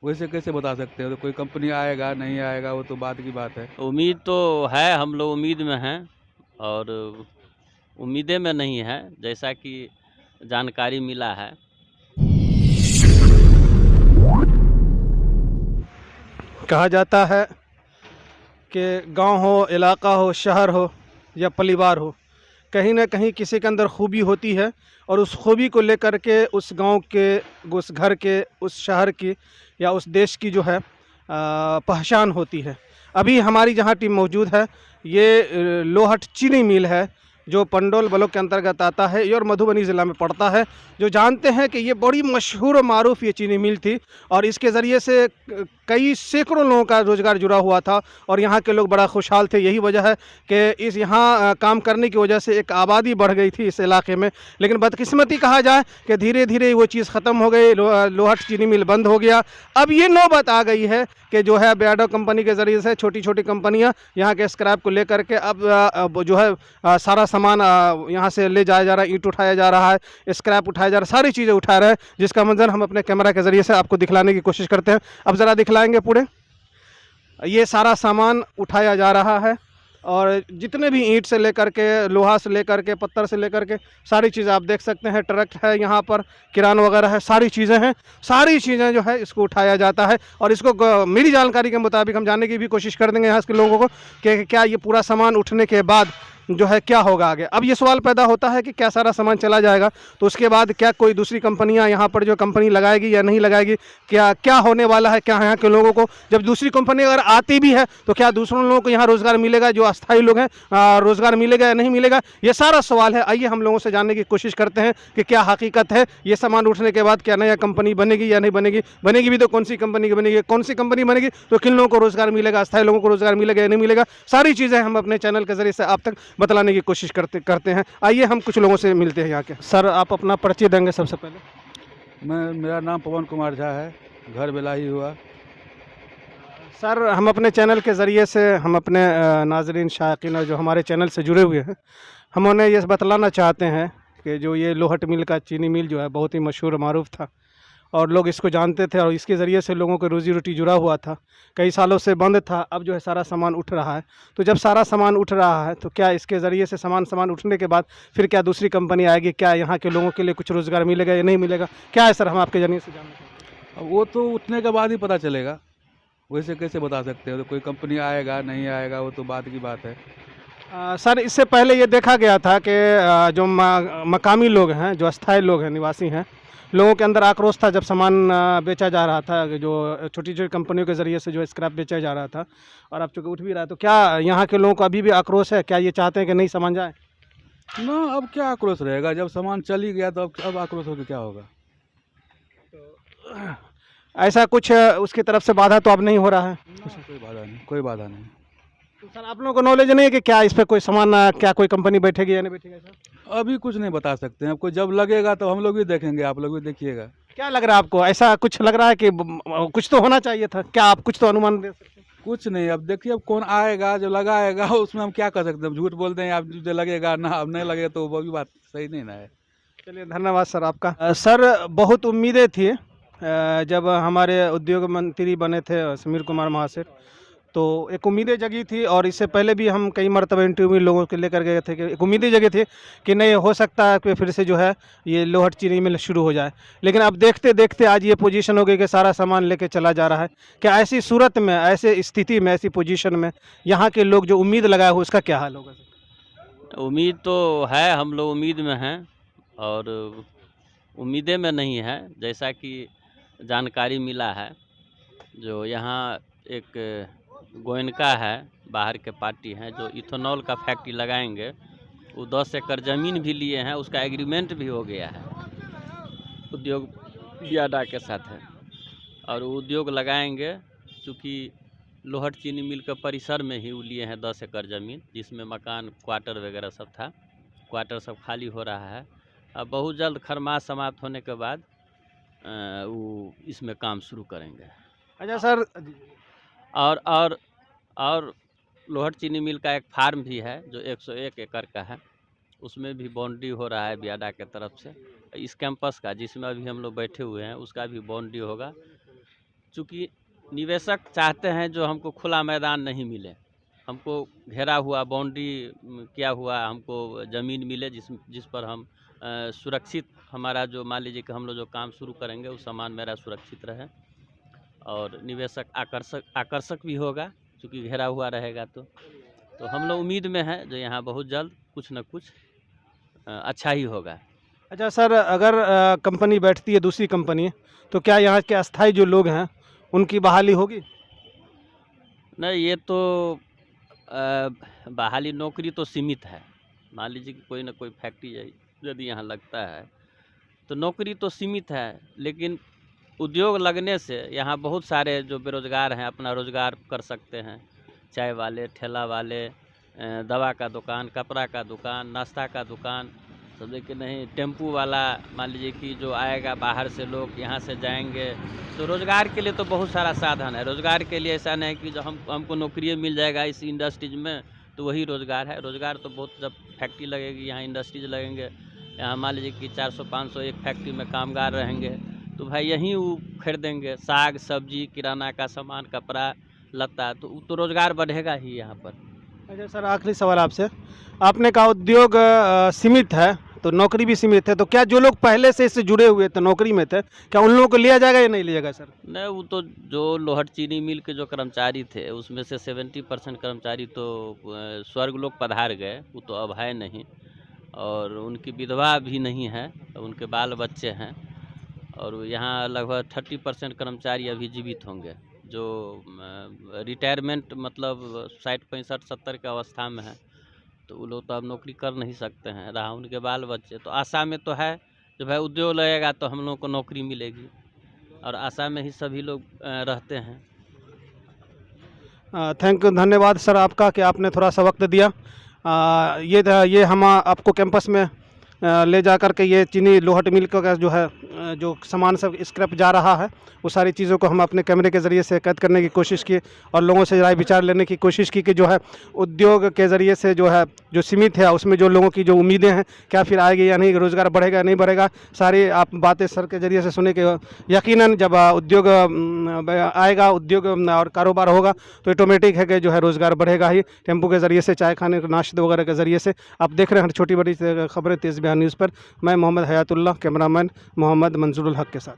वैसे कैसे बता सकते हो? तो कोई कंपनी आएगा नहीं आएगा वो तो बाद की बात है। उम्मीद तो है, हम लोग उम्मीद में हैं और उम्मीदें में नहीं है, जैसा कि जानकारी मिला है। कहा जाता है कि गांव हो, इलाका हो, शहर हो या परिवार हो, कहीं ना कहीं किसी के अंदर खूबी होती है और उस खूबी को लेकर के उस गांव के, उस घर के, उस शहर की या उस देश की जो है पहचान होती है। अभी हमारी जहां टीम मौजूद है ये लोहट चीनी मिल है जो पंडोल ब्लॉक के अंतर्गत आता है, ये और मधुबनी ज़िला में पड़ता है। जो जानते हैं कि ये बड़ी मशहूर और मारूफ ये चीनी मिल थी और इसके ज़रिए से कई सैकड़ों लोगों का रोज़गार जुड़ा हुआ था और यहाँ के लोग बड़ा खुशहाल थे। यही वजह है कि इस यहाँ काम करने की वजह से एक आबादी बढ़ गई थी इस इलाके में। लेकिन बदकिस्मती कहा जाए कि धीरे धीरे वो चीज़ ख़त्म हो गई, लोहट चीनी मिल बंद हो गया। अब ये नौबत आ गई है कि जो है बियाडो कंपनी के ज़रिए से छोटी छोटी कंपनियाँ यहाँ के स्क्रैप को लेकर के अब जो है सारा सामान यहाँ से ले जाया जा रहा है, ईंट उठाया जा रहा है, स्क्रैप उठाया जा रहा है, सारी चीज़ें उठा रहे हैं, जिसका मंजर हम अपने कैमरा के ज़रिए से आपको दिखलाने की कोशिश करते हैं। अब ज़रा दिखलाएंगे पूरे। ये सारा सामान उठाया जा रहा है और जितने भी ईंट से लेकर के, लोहा से लेकर के, पत्थर से लेकर के सारी चीज़ें आप देख सकते हैं। ट्रक है यहाँ पर, किरान वगैरह है, सारी चीज़ें हैं। सारी चीज़ें जो है इसको उठाया जाता है और इसको मेरी जानकारी के मुताबिक हम जानने की भी कोशिश कर देंगे यहाँ के लोगों को कि क्या ये पूरा सामान उठने के बाद जो है क्या होगा आगे। अब ये सवाल पैदा होता है कि क्या सारा सामान चला जाएगा तो उसके बाद क्या कोई दूसरी कंपनियां यहाँ पर जो कंपनी लगाएगी या नहीं लगाएगी, क्या क्या होने वाला है, क्या यहाँ के लोगों को जब दूसरी कंपनी अगर आती भी है तो क्या दूसरों लोगों को यहाँ रोज़गार मिलेगा, जो अस्थायी लोग हैं रोज़गार मिलेगा या नहीं मिलेगा, ये सारा सवाल है। आइए हम लोगों से जानने की कोशिश करते हैं कि क्या हकीकत है, ये सामान उठने के बाद क्या नया कंपनी बनेगी या नहीं बनेगी, बनेगी भी तो कौन सी कंपनी की बनेगी, कौन सी कंपनी बनेगी तो किन लोगों को रोज़गार मिलेगा, अस्थायी लोगों को रोज़गार मिलेगा या नहीं मिलेगा, सारी चीज़ें हम अपने चैनल के ज़रिए से आप तक बतलाने की कोशिश करते हैं। आइए हम कुछ लोगों से मिलते हैं यहाँ के। सर आप अपना परिचय देंगे सबसे पहले? मेरा नाम पवन कुमार झा है, घर बेलाही हुआ। सर हम अपने चैनल के ज़रिए से हम अपने नाजरीन शायकीन जो हमारे चैनल से जुड़े हुए हैं, हम उन्हें ये बतलाना चाहते हैं कि जो ये लोहट मिल का चीनी मिल जो है बहुत ही मशहूर और मारूफ था और लोग इसको जानते थे और इसके ज़रिए से लोगों को रोज़ी रोटी जुड़ा हुआ था। कई सालों से बंद था, अब जो है सारा सामान उठ रहा है। तो जब सारा सामान उठ रहा है तो क्या इसके ज़रिए से सामान उठने के बाद फिर क्या दूसरी कंपनी आएगी, क्या यहाँ के लोगों के लिए कुछ रोज़गार मिलेगा या नहीं मिलेगा, क्या है सर, हम आपके जरिए से जानना चाहते अब वो तो उठने के बाद ही पता चलेगा, वैसे कैसे बता सकते हो? तो कोई कंपनी आएगा नहीं आएगा वो तो बाद की बात है। सर इससे पहले ये देखा गया था कि जो मकामी लोग हैं, जो अस्थायी लोग हैं, निवासी हैं, लोगों के अंदर आक्रोश था जब सामान बेचा जा रहा था, जो छोटी छोटी कंपनियों के ज़रिए से जो स्क्रैप बेचा जा रहा था और अब चूँकि उठ भी रहा है, तो क्या यहाँ के लोगों को अभी भी आक्रोश है? क्या ये चाहते हैं कि नहीं सामान जाए? ना, अब क्या आक्रोश रहेगा, जब सामान चल ही गया तो अब आक्रोश होकर क्या होगा? ऐसा कुछ उसकी तरफ से बाधा तो अब नहीं हो रहा है? ना, कोई बाधा नहीं, कोई बाधा नहीं। तो सर आप लोगों को नॉलेज नहीं है कि क्या इस पर कोई सामान क्या कोई कंपनी बैठेगी या नहीं बैठेगी सर? अभी कुछ नहीं बता सकते हैं, आपको जब लगेगा तो हम लोग भी देखेंगे, आप लोग भी देखिएगा। क्या लग रहा है आपको? ऐसा कुछ लग रहा है कि कुछ तो होना चाहिए था, क्या आप कुछ तो अनुमान दे सकते हैं? कुछ नहीं, अब देखिए अब कौन आएगा जो लगाएगा उसमें हम क्या कर सकते हैं? झूठ बोलते हैं, आप जो लगेगा ना, अब नहीं लगे तो वो भी बात सही नहीं ना है। चलिए धन्यवाद सर आपका। सर बहुत उम्मीदें थी जब हमारे उद्योग मंत्री बने थे समीर कुमार महासेठ, तो एक उम्मीदें जगी थी और इससे पहले भी हम कई मरतबा इंटरव्यू लोगों के लेकर गए थे कि एक उम्मीदें जगी थी कि नहीं हो सकता है कि फिर से जो है ये लोहट चीनी मिल शुरू हो जाए। लेकिन अब देखते देखते आज ये पोजीशन हो गई कि सारा सामान लेके चला जा रहा है। क्या ऐसी सूरत में, ऐसे स्थिति में, ऐसी पोजीशन में यहाँ के लोग जो उम्मीद लगाए हो उसका क्या हाल होगा? उम्मीद तो है, हम लोग उम्मीद में हैं और उम्मीदें में नहीं है, जैसा कि जानकारी मिला है। जो यहाँ एक गोयनका है, बाहर के पार्टी हैं जो इथेनॉल का फैक्ट्री लगाएंगे, वो 10 एकड़ ज़मीन भी लिए हैं, उसका एग्रीमेंट भी हो गया है उद्योग बियाडा के साथ है और वो उद्योग लगाएंगे। चूँकि लोहट चीनी मिल के परिसर में ही वो लिए हैं 10 एकड़ ज़मीन, जिसमें मकान, क्वार्टर वगैरह सब था। क्वार्टर सब खाली हो रहा है। अब बहुत जल्द खरमास समाप्त होने के बाद वो इसमें काम शुरू करेंगे। अच्छा सर। और लोहट चीनी मिल का एक फार्म भी है जो 101 एकड़ का है, उसमें भी बाउंड्री हो रहा है बियाडा के तरफ से। इस कैंपस का जिसमें अभी हम लोग बैठे हुए हैं उसका भी बाउंड्री होगा। चूँकि निवेशक चाहते हैं जो हमको खुला मैदान नहीं मिले, हमको घेरा हुआ बाउंड्री किया हुआ हमको ज़मीन मिले जिस पर हम सुरक्षित हमारा जो मान लीजिए कि हम लोग जो काम शुरू करेंगे वो सामान मेरा सुरक्षित रहे और निवेशक आकर्षक भी होगा क्योंकि घेरा हुआ रहेगा। तो हम लोग उम्मीद में हैं जो यहाँ बहुत जल्द कुछ न कुछ अच्छा ही होगा। अच्छा सर, अगर कंपनी बैठती है दूसरी कंपनी, तो क्या यहाँ के अस्थायी जो लोग हैं उनकी बहाली होगी? नहीं, ये तो बहाली नौकरी तो सीमित है। मान लीजिए कि कोई ना कोई फैक्ट्री यदि यहाँ लगता है तो नौकरी तो सीमित है, लेकिन उद्योग लगने से यहाँ बहुत सारे जो बेरोजगार हैं अपना रोजगार कर सकते हैं। चाय वाले, ठेला वाले, दवा का दुकान, कपड़ा का दुकान, नाश्ता का दुकान, समझे कि नहीं, टेम्पू वाला, मान लीजिए कि जो आएगा बाहर से लोग यहाँ से जाएंगे, तो रोज़गार के लिए तो बहुत सारा साधन है। रोज़गार के लिए ऐसा नहीं कि जो हमको नौकरी मिल जाएगा इस इंडस्ट्रीज में तो वही रोज़गार है। रोज़गार तो बहुत, जब फैक्ट्री लगेगी, यहाँ इंडस्ट्रीज लगेंगे, यहाँ मान लीजिए कि 400-500 एक फैक्ट्री में कामगार रहेंगे, तो भाई यहीं वो खरीदेंगे साग सब्जी, किराना का सामान, कपड़ा लत्ता, तो रोज़गार बढ़ेगा ही यहाँ पर। अच्छा सर, आखिरी सवाल आपसे, आपने कहा उद्योग सीमित है तो नौकरी भी सीमित है, तो क्या जो लोग पहले से इससे जुड़े हुए थे, नौकरी में थे, क्या उन लोगों को लिया जाएगा या नहीं लिया जाएगा सर? नहीं, वो तो जो लोहट चीनी मिल के जो कर्मचारी थे उसमें से 70% कर्मचारी तो स्वर्ग लोग पधार गए, वो तो अब है नहीं, और उनकी विधवा भी नहीं है, उनके बाल बच्चे हैं, और यहाँ लगभग 30% कर्मचारी अभी जीवित होंगे जो रिटायरमेंट मतलब 60-65-70 के अवस्था में है, तो वो लोग तो अब नौकरी कर नहीं सकते हैं, रहा उनके बाल बच्चे। तो आशा में तो है जो भाई उद्योग लगेगा तो हम लोग को नौकरी मिलेगी, और आशा में ही सभी लोग रहते हैं। थैंक यू, धन्यवाद सर आपका कि आपने थोड़ा सा वक्त दिया। ये हम आपको कैंपस में ले जा कर के ये चीनी लोहट मिल का जो है जो सामान सब स्क्रैप जा रहा है वो सारी चीज़ों को हम अपने कैमरे के ज़रिए से कैद करने की कोशिश की और लोगों से राय विचार लेने की कोशिश की कि जो है उद्योग के ज़रिए से जो है जो सीमित है उसमें जो लोगों की जो उम्मीदें हैं क्या फिर आएगी या नहीं, रोज़गार बढ़ेगा या नहीं बढ़ेगा, सारी आप बातें सर के ज़रिए से सुने के यकीनन जब उद्योग आएगा, उद्योग और कारोबार होगा तो ऑटोमेटिक है कि जो है रोज़गार बढ़ेगा ही। टेम्पो के ज़रिए से, चाय खाने नाश्ते वगैरह के ज़रिए से आप देख रहे हैं छोटी बड़ी खबरें तेज़ बयान न्यूज़ पर। मैं मोहम्मद हयातुल्लाह, कैमरामैन मोहम्मद मंजूरुल हक के साथ।